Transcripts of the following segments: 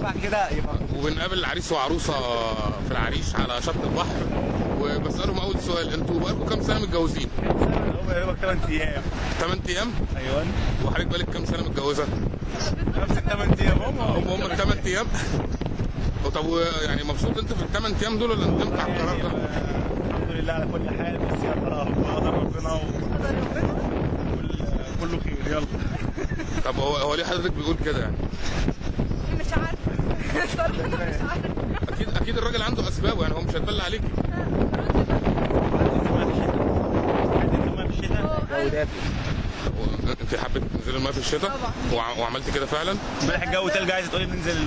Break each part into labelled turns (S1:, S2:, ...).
S1: ينفع كده يبقى.
S2: وبنقابل عريس وعروسه في العريش على شط البحر، وبسالهم اول سؤال: انتوا بقالكم كام سنه متجوزين؟
S1: هو 8 ايام.
S2: 8 ايام؟
S1: ايوه.
S2: وحضرتك بقالك كام سنه متجوزه؟
S1: نفس ال 8 ايام
S2: هم ال 8 ايام؟ طب يعني مبسوط انت في ال 8 ايام دول ولا ندمت على القرار ده؟
S1: الحمد لله على كل حال، بس يلا قدر ربنا كله خير يلا.
S2: طب هو ليه حضرتك بيقول كده يعني؟
S3: مش عارفه الصراحه، مش عارفه.
S2: اكيد الراجل عنده اسبابه، يعني هو مش هيتبلى عليكي. انت حبيت تنزلي الماء في الشتاء؟
S3: طبعا.
S2: وعملت كده فعلا؟
S1: امبارح الجو تلج، عايزه تقولي ننزل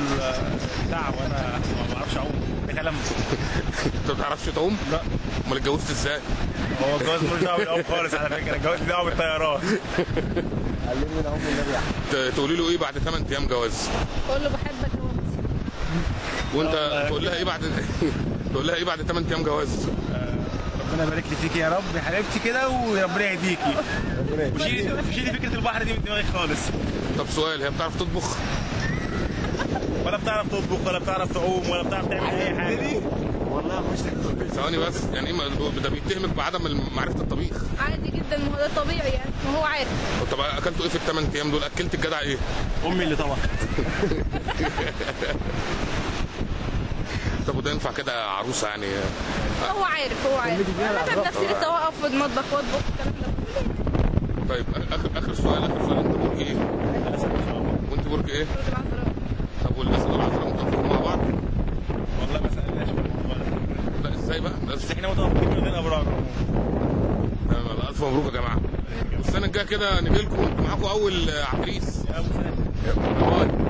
S1: بتاع وانا ما بعرفش اعوم. ده كلام.
S2: انت ما بتعرفش تعوم؟
S1: لا.
S2: امال اتجوزت ازاي؟
S1: هو الجواز ملوش دعوه بالعوم خالص على فكره، الجواز له دعوه بالطيران. علمني العوم النبي.
S2: تقولي له ايه بعد 8 ايام جواز؟
S3: بقول له بحبك يا مامتي.
S2: وانت تقول لها ايه بعد تقول لها ايه بعد 8 ايام جواز؟
S1: ربنا يبارك لي فيكي يا رب يا حبيبتي كده، وربنا يهديكي. وشيلي فكره البحر دي من دماغك خالص.
S2: طب سؤال: هي بتعرف تطبخ؟
S1: ولا بتعرف تطبخ ولا بتعرف تعوم ولا بتعرف تعمل اي حاجه. والله مش
S2: ثواني بس، يعني ايه ده بيتهمك بعدم معرفه الطبيخ؟
S3: عادي جدا، ما هو ده طبيعي يعني، وهو عارف.
S2: طب اكلتوا ايه في ال8 ايام دول؟ اكلت الجدع ايه؟
S1: امي اللي طبخت.
S2: طب وده ينفع كده عروسه يعني؟
S3: هو عارف انا بتعب نفسي لسه واقف في المطبخ واطبخ الكلام ده.
S2: طيب اخر سؤال انت برج ايه؟ وانت برج ايه؟
S3: برج العذراء.
S2: طب والاسد والعذراء متفقين مع بعض؟
S1: والله ما سالناش في الموضوع ده.
S2: لا ازاي بقى؟
S1: بس احنا متفقين من غير ابراج.
S2: تمام، الف مبروك يا جماعه. والسنه الجايه كده نجي لكم وانتوا معاكم اول عريس.
S1: يا ابو سلام.
S2: باي.